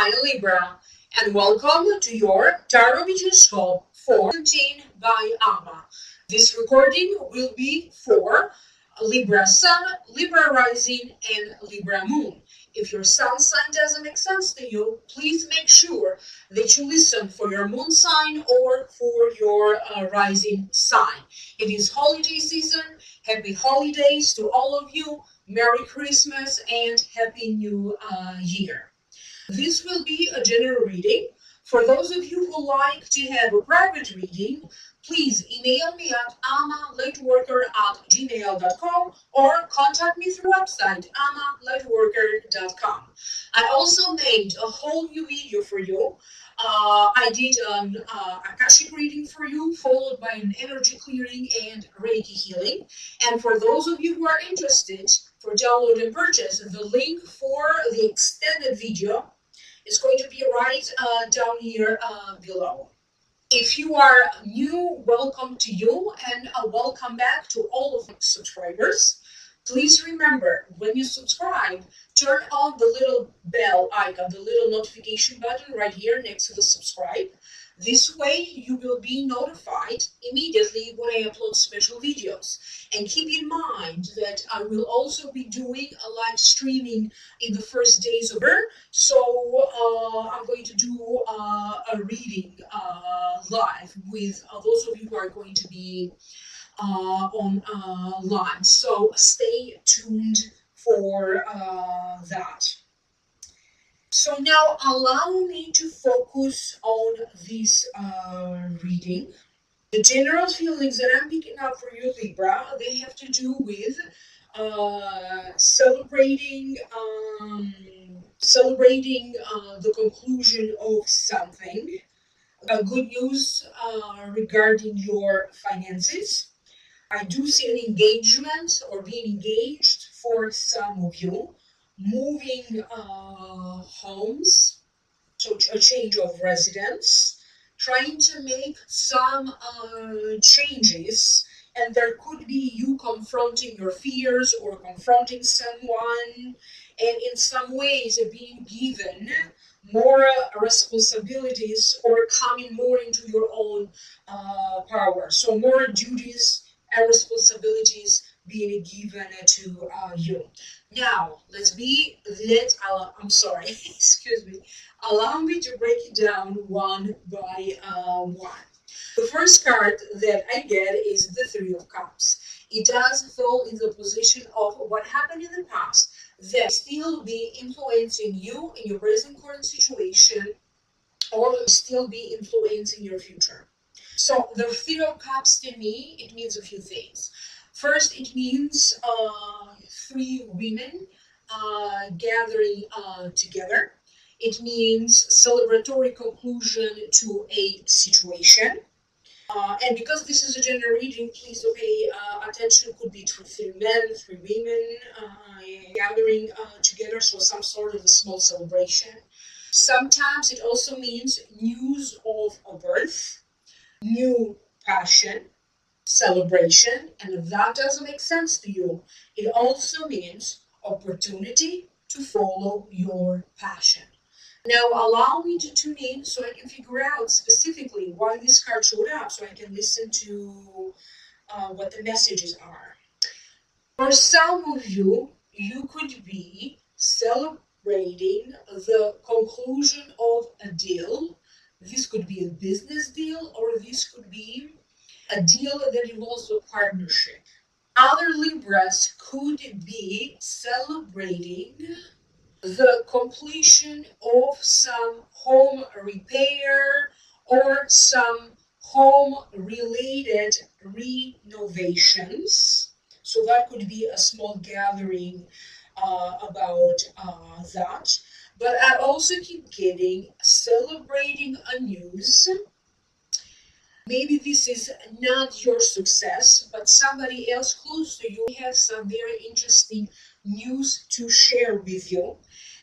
Hi Libra, and welcome to your Tarot Vision Scope for 17 by Amma. This recording will be for Libra Sun, Libra Rising, and Libra Moon. If your sun sign doesn't make sense to you, please make sure that you listen for your moon sign or for your rising sign. It is holiday season. Happy holidays to all of you. Merry Christmas and Happy New Year. This will be a general reading. For those of you who like to have a private reading, please email me at amalightworker@gmail.com or contact me through website amalightworker.com. I also made a whole new video for you. I did an Akashic reading for you, followed by an energy clearing and Reiki healing. And for those of you who are interested for download and purchase, the link for the extended video is going to be right down here below. If you are new, welcome to you, and welcome back to all of my subscribers. Please remember, when you subscribe, turn on the little bell icon, the little notification button right here next to the subscribe. This way you will be notified immediately when I upload special videos. And keep in mind that I will also be doing a live streaming in the first days of her. So I'm going to do a reading live with those of you who are going to be online. So stay tuned for that. So now allow me to focus on this reading. The general feelings that I'm picking up for you, Libra, they have to do with celebrating the conclusion of something. Good news regarding your finances. I do see an engagement or being engaged for some of you. Moving homes, so a change of residence, trying to make some changes, and there could be you confronting your fears or confronting someone, and in some ways being given more responsibilities or coming more into your own power. So more duties and responsibilities being given to you. Now, I'm sorry, excuse me. Allow me to break it down one by one. The first card that I get is the Three of Cups. It does fall in the position of what happened in the past that still be influencing you in your present current situation or still be influencing your future. So the Three of Cups to me, it means a few things. First, it means three women gathering together. It means celebratory conclusion to a situation. And because this is a general reading, please pay attention. Could be three men, three women gathering together, so some sort of a small celebration. Sometimes it also means news of a birth, new passion, celebration, and if that doesn't make sense to you, it also means opportunity to follow your passion. Now allow me to tune in so I can figure out specifically why this card showed up, so I can listen to what the messages are. For some of you, you could be celebrating the conclusion of a deal. This could be a business deal, or this could be a deal that involves a partnership. Other Libras could be celebrating the completion of some home repair or some home related renovations. So that could be a small gathering about that. But I also keep getting celebrating a news. Maybe this is not your success, but somebody else close to you has some very interesting news to share with you.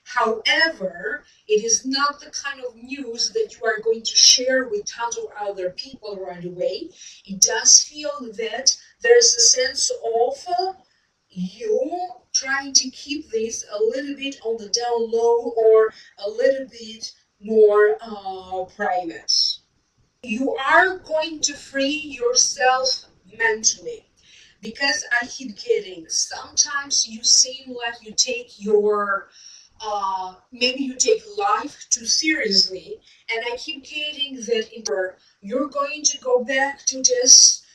However, it is not the kind of news that you are going to share with tons of other people right away. It does feel that there's a sense of you trying to keep this a little bit on the down low or a little bit more private. You are going to free yourself mentally because I keep getting sometimes you seem like you take your maybe you take life too seriously, and I keep getting that you're going to go back to just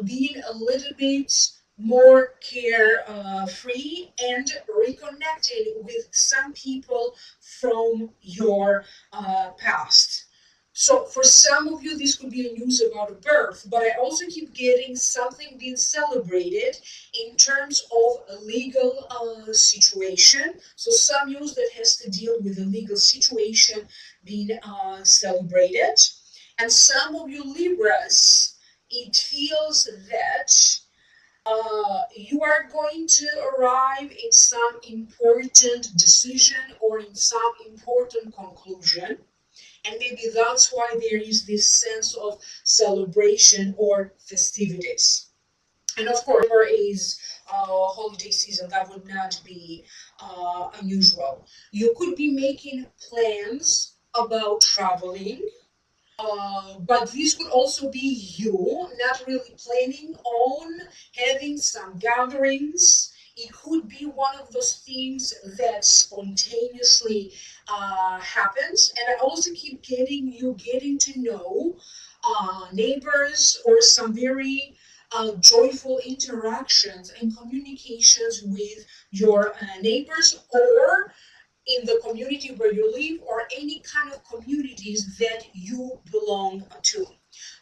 being a little bit more care free and reconnected with some people from your past. So for some of you, this could be a news about a birth, but I also keep getting something being celebrated in terms of a legal situation. So some news that has to deal with a legal situation being celebrated. And some of you Libras, it feels that you are going to arrive in some important decision or in some important conclusion. And maybe that's why there is this sense of celebration or festivities. And of course, there is holiday season, that would not be unusual. You could be making plans about traveling, but this could also be you not really planning on having some gatherings. It could be one of those things that spontaneously happens. And I also keep getting to know neighbors or some very joyful interactions and communications with your neighbors or in the community where you live or any kind of communities that you belong to.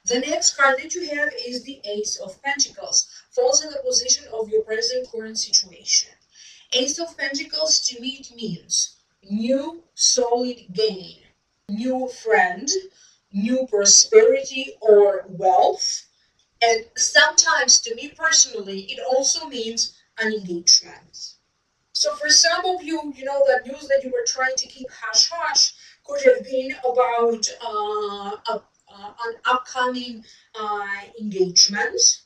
The next card that you have is the Ace of Pentacles, falls in the position of your present current situation. Ace of Pentacles to me it means new solid gain, new friend, new prosperity or wealth. And sometimes to me personally, it also means an engagement. So for some of you, you know, that news that you were trying to keep hush hush could have been about an upcoming engagement,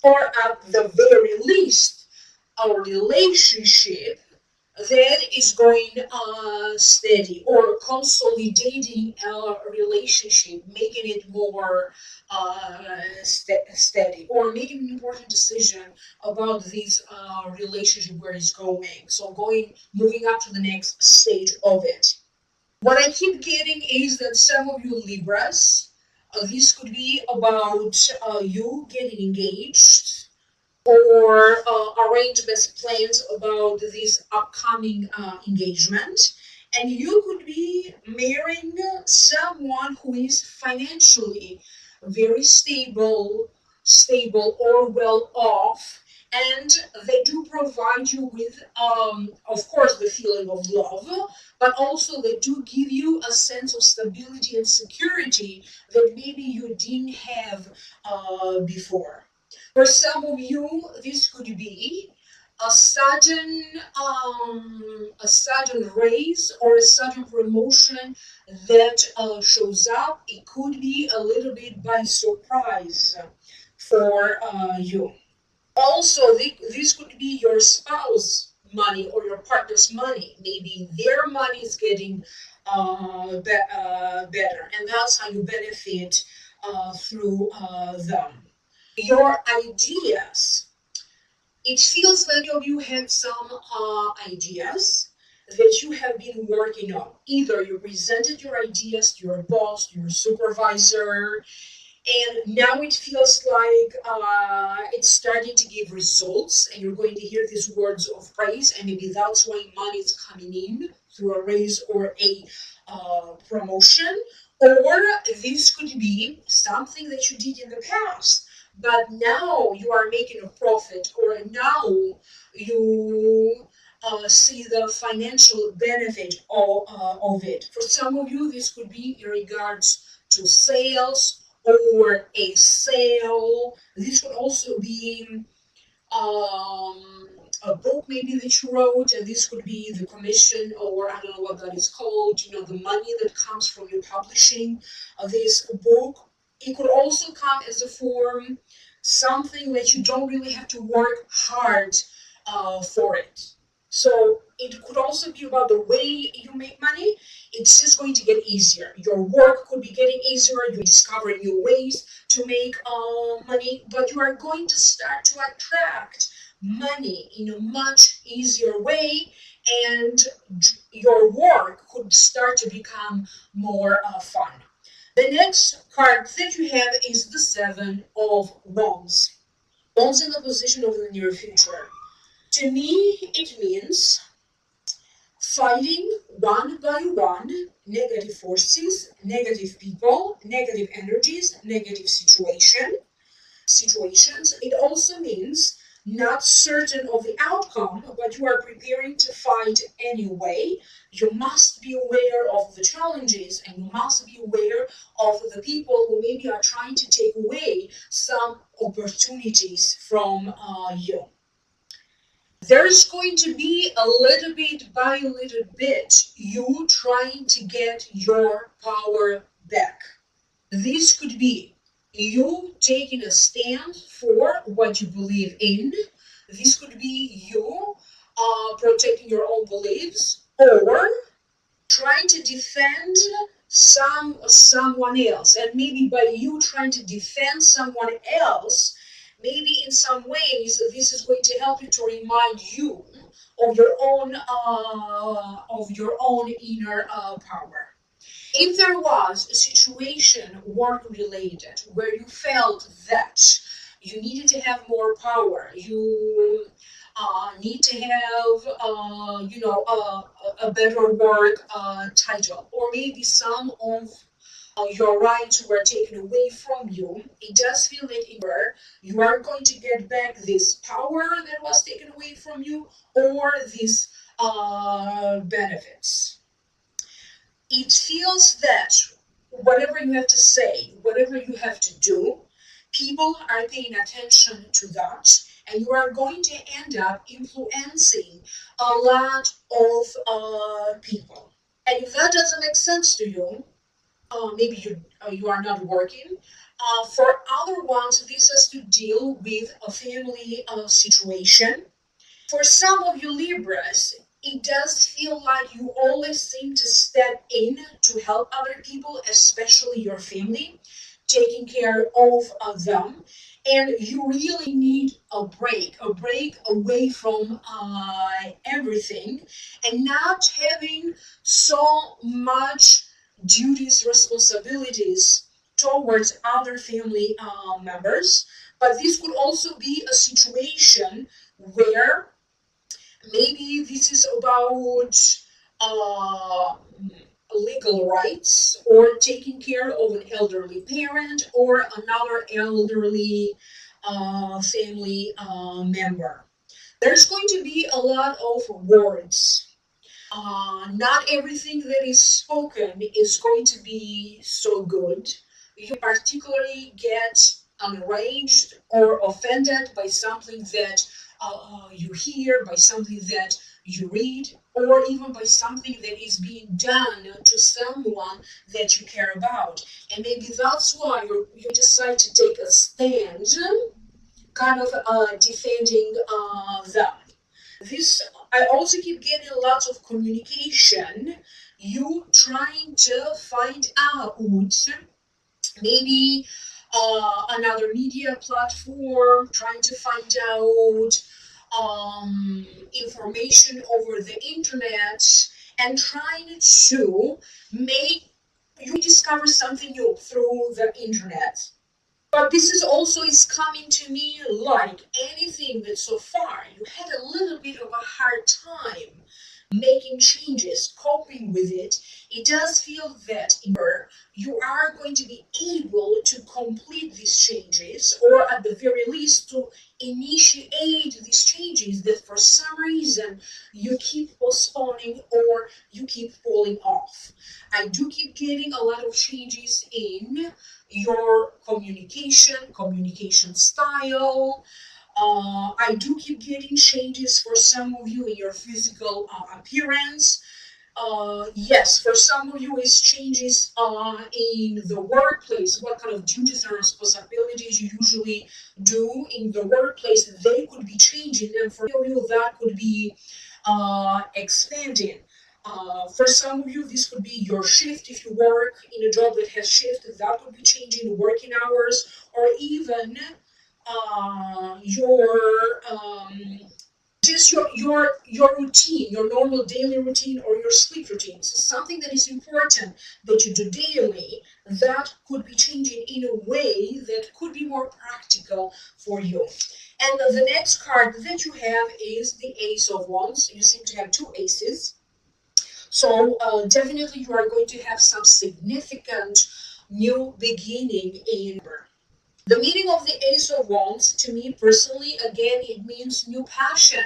or at the very least, a relationship that is going steady or consolidating a relationship, making it more steady or making an important decision about this relationship where it's going. So moving up to the next stage of it. What I keep getting is that some of you Libras, this could be about you getting engaged or arrangements plans about this upcoming engagement, and you could be marrying someone who is financially very stable or well off, and they do provide you with of course the feeling of love, but also they do give you a sense of stability and security that maybe you didn't have before. For some of you, this could be a sudden raise or a sudden promotion that shows up. It could be a little bit by surprise for you. Also, this could be your spouse money or your partner's money. Maybe their money is getting better, and that's how you benefit through them. Your ideas. It feels like you have some ideas that you have been working on. Either you presented your ideas to your boss, your supervisor, and now it feels like it's starting to give results, and you're going to hear these words of praise, and maybe that's why money is coming in through a raise or a promotion. Or this could be something that you did in the past, but now you are making a profit, or now you see the financial benefit of it. For some of you, this could be in regards to sales or a sale. This could also be a book maybe that you wrote, and this could be the commission, or I don't know what that is called, you know, the money that comes from you publishing this book. It could also come as a form, something that you don't really have to work hard for it. So it could also be about the way you make money. It's just going to get easier. Your work could be getting easier. You discover new ways to make money, but you are going to start to attract money in a much easier way, and your work could start to become more fun. The next card that you have is the Seven of Wands. Wands in the position of the near future. To me, it means fighting one by one negative forces, negative people, negative energies, negative situations. It also means not certain of the outcome, but you are preparing to fight anyway. You must be aware of the challenges, and you must be aware of the people who maybe are trying to take away some opportunities from you. There's going to be a little bit by little bit you trying to get your power back. This could be you taking a stand for what you believe in. This could be you protecting your own beliefs, or trying to defend someone else. And maybe by you trying to defend someone else, maybe in some ways this is going to help you to remind you of your own inner power. If there was a situation work related where you felt that you needed to have more power, you need to have, a better work title, or maybe some of your rights were taken away from you, it does feel that either you are going to get back this power that was taken away from you, or these benefits. It feels that whatever you have to say, whatever you have to do, people are paying attention to that, and you are going to end up influencing a lot of people. And if that doesn't make sense to you, maybe you are not working. For other ones, this has to deal with a family situation. For some of you Libras, it does feel like you always seem to step in to help other people, especially your family, taking care of them. And you really need a break away from everything, and not having so much duties, responsibilities towards other family members. But this could also be a situation where maybe this is about uh, legal rights, or taking care of an elderly parent or another elderly family member. There's going to be a lot of words. Not everything that is spoken is going to be so good. You particularly get enraged or offended by something that you hear, by something that you read, or even by something that is being done to someone that you care about. And maybe that's why you decide to take a stand, kind of defending them. This, I also keep getting lots of communication. You trying to find out maybe another media platform, trying to find out information over the internet, and trying to make you discover something new through the internet. But this is also is coming to me like anything that so far you had a little bit of a hard time making changes, coping with it. It does feel that you are going to be able to complete these changes, or at the very least to initiate these changes that for some reason you keep postponing or you keep falling off. I do keep getting a lot of changes in your communication style. I do keep getting changes for some of you in your physical appearance. Yes, for some of you, it's changes in the workplace. What kind of duties and responsibilities you usually do in the workplace, they could be changing, and for you, that could be expanding. For some of you, this could be your shift. If you work in a job that has shift, that could be changing working hours, or even your just your routine, your normal daily routine, or your sleep routine. So something that is important that you do daily, that could be changing in a way that could be more practical for you. And the next card that you have is the Ace of Wands. You seem to have two aces. So definitely you are going to have some significant new beginning in the meaning of the Ace of Wands. To me personally, again, it means new passion.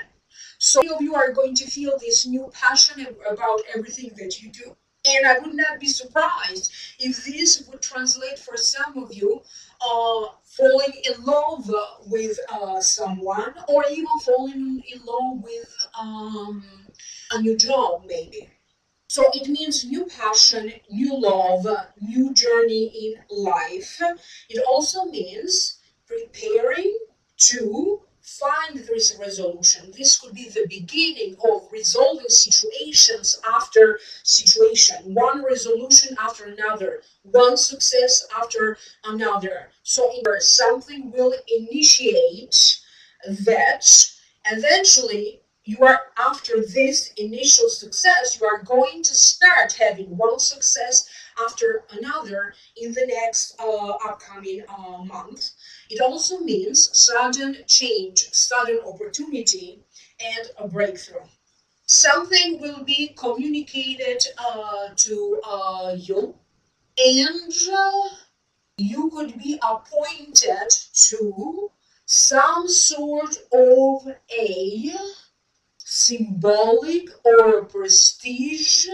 So many of you are going to feel this new passion about everything that you do. And I would not be surprised if this would translate for some of you falling in love with someone, or even falling in love with a new job, maybe. So it means new passion, new love, new journey in life. It also means preparing to find this resolution. This could be the beginning of resolving situations after situation, one resolution after another, one success after another. So something will initiate that eventually you are, after this initial success, you are going to start having one success after another in the next upcoming month. It also means sudden change, sudden opportunity, and a breakthrough. Something will be communicated to you, and you could be appointed to some sort of a symbolic or prestige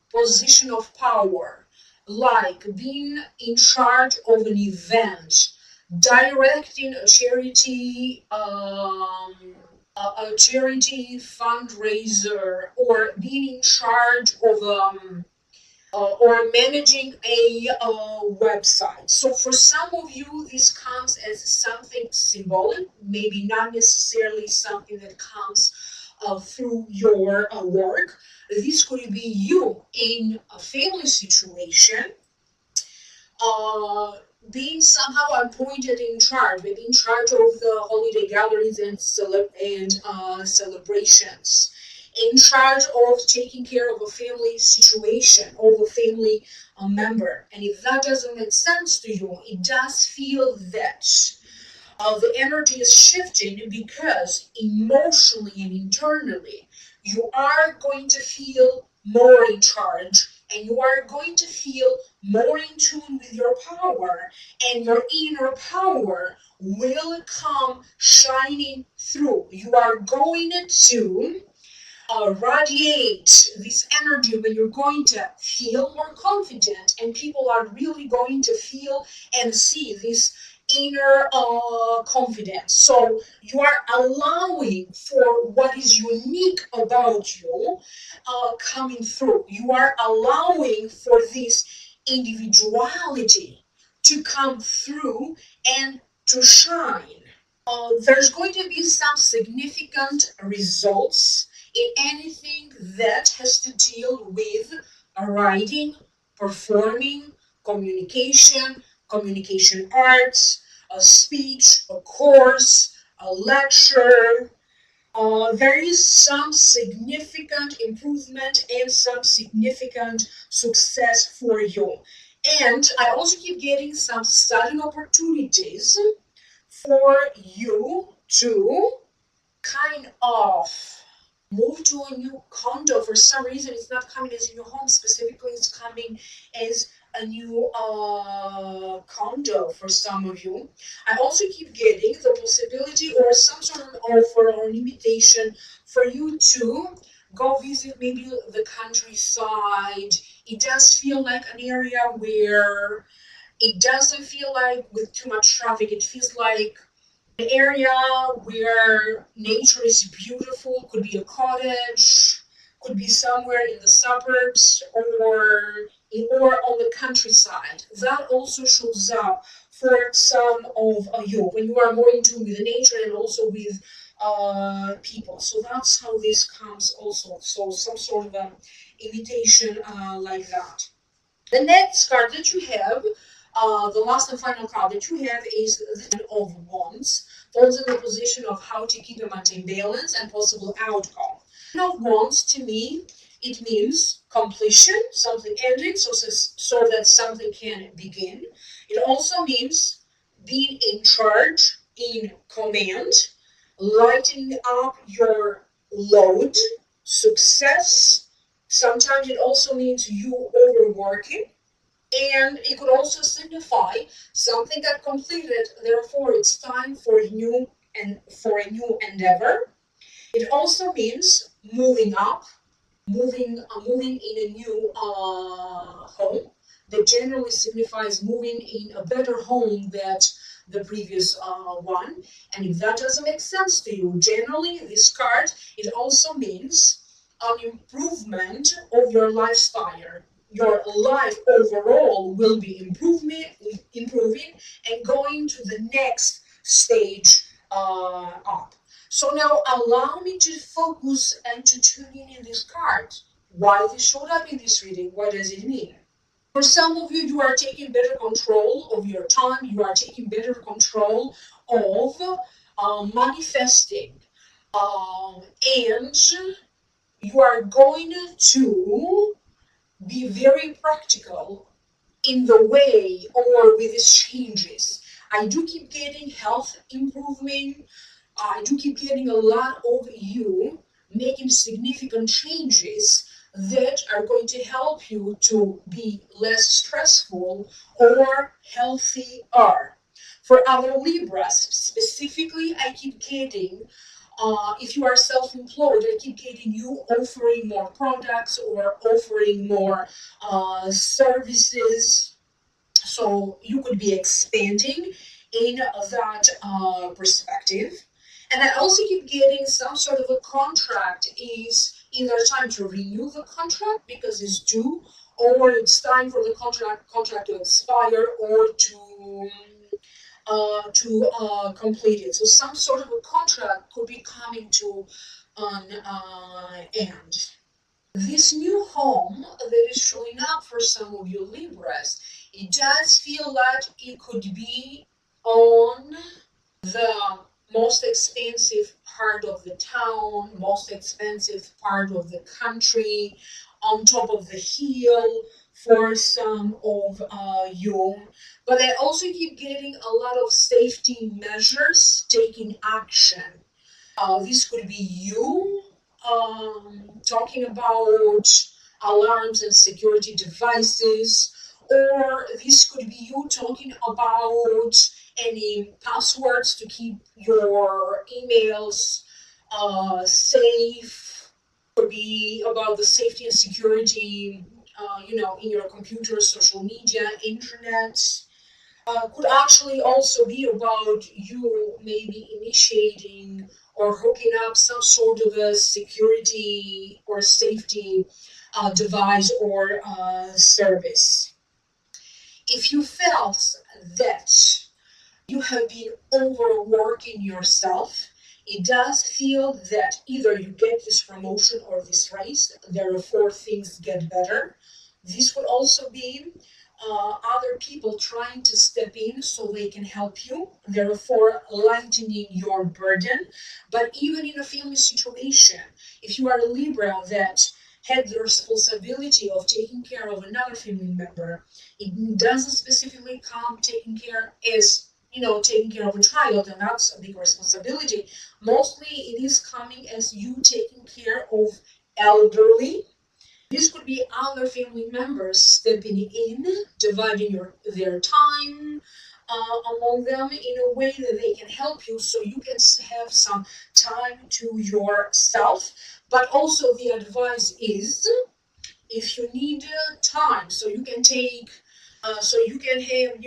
position of power, like being in charge of an event, directing a charity, a charity fundraiser, or being in charge of or managing a website. So for some of you, this comes as something symbolic, maybe not necessarily something that comes through your work. This could be you in a family situation, uh, being somehow appointed in charge, maybe in charge of the holiday gatherings and celebrations, in charge of taking care of a family situation, of a family member. And if that doesn't make sense to you, it does feel that the energy is shifting, because emotionally and internally, you are going to feel more in charge, and you are going to feel more in tune with your power, and your inner power will come shining through. You are going to radiate this energy when you're going to feel more confident, and people are really going to feel and see this inner confidence. So you are allowing for what is unique about you coming through. You are allowing for this individuality to come through and to shine. There's going to be some significant results in anything that has to deal with writing, performing, communication, communication arts, a speech, a course, a lecture. There is some significant improvement and some significant success for you. And I also keep getting some sudden opportunities for you to kind of move to a new condo. For some reason, it's not coming as a new home. Specifically, it's coming as a new condo for some of you. I also keep getting the possibility or some sort of offer or an invitation for you to go visit maybe the countryside. It does feel like an area where it doesn't feel like with too much traffic. It feels like an area where nature is beautiful. Could be a cottage, could be somewhere in the suburbs or on the countryside. That also shows up for some of you when you are more in tune with nature and also with people. So that's how this comes also. So some sort of invitation like that. The next card that you have, the last and final card that you have is the Ten of Wands. Falls in the position of how to keep and maintain balance and possible outcome. Ten of Wands to me, it means completion, something ending, so that something can begin. It also means being in charge, in command, lightening up your load, success. Sometimes it also means you overworking, and it could also signify something that completed, therefore it's time for a new endeavor. It also means moving up, moving in a new home. That generally signifies moving in a better home than the previous one. And if that doesn't make sense to you, generally this card, it also means an improvement of your lifestyle. Your life overall will be improving and going to the next stage up. So now allow me to focus and to tune in this card. Why this showed up in this reading? What does it mean? For some of you, you are taking better control of your time. You are taking better control of manifesting. And you are going to be very practical in the way or with these changes. I do keep getting health improvement. I do keep getting a lot of you making significant changes that are going to help you to be less stressful or healthier. For other Libras, specifically, I keep getting if you are self-employed, I keep getting you offering more products or offering more services. So you could be expanding in that perspective. And I also keep getting some sort of a contract is either time to renew the contract because it's due, or it's time for the contract to expire or to complete it. So some sort of a contract could be coming to an end. This new home that is showing up for some of you Libras, it does feel like it could be on the most expensive part of the town, most expensive part of the country, on top of the hill for some of you. But I also keep getting a lot of safety measures taking action. This could be you talking about alarms and security devices, or this could be you talking about any passwords to keep your emails safe. Could be about the safety and security, in your computer, social media, internet. Could actually also be about you maybe initiating or hooking up some sort of a security or safety device or service. If you felt that you have been overworking yourself, it does feel that either you get this promotion or this raise, therefore things get better. This could also be other people trying to step in so they can help you, therefore lightening your burden. But even in a family situation, if you are a Libra that had the responsibility of taking care of another family member, it doesn't specifically come taking care as taking care of a child, and that's a big responsibility. Mostly it is coming as you taking care of elderly. This could be other family members stepping in, dividing their time among them in a way that they can help you so you can have some time to yourself. But also the advice is, if you need time so you can take so you can have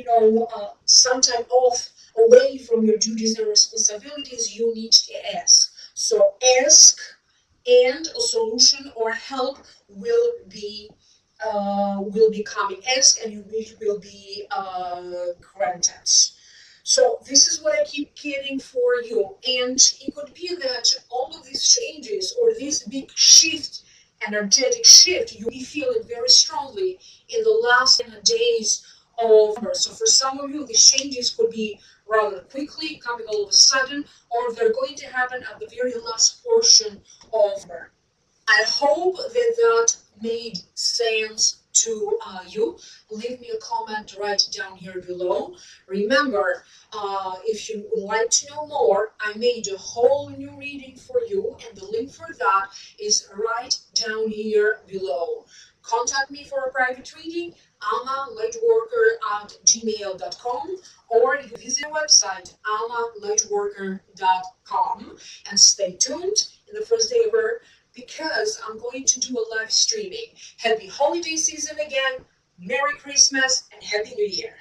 some time off away from your duties and responsibilities, you need to ask. So ask and a solution or help will be coming asked, and it will be granted. So this is what I keep getting for you. And it could be that all of these changes or this big shift, energetic shift, you will feel it very strongly in the last days of November. So for some of you, these changes could be rather quickly, coming all of a sudden, or they're going to happen at the very last portion of November. I hope that that made sense to you. Leave me a comment right down here below. Remember, if you would like to know more, I made a whole new reading for you, and the link for that is right down here below. Contact me for a private reading, almalightworker@gmail.com, or you can visit our website, almalightworker.com, and stay tuned in the first day of our because I'm going to do a live streaming. Happy holiday season again, Merry Christmas, and Happy New Year.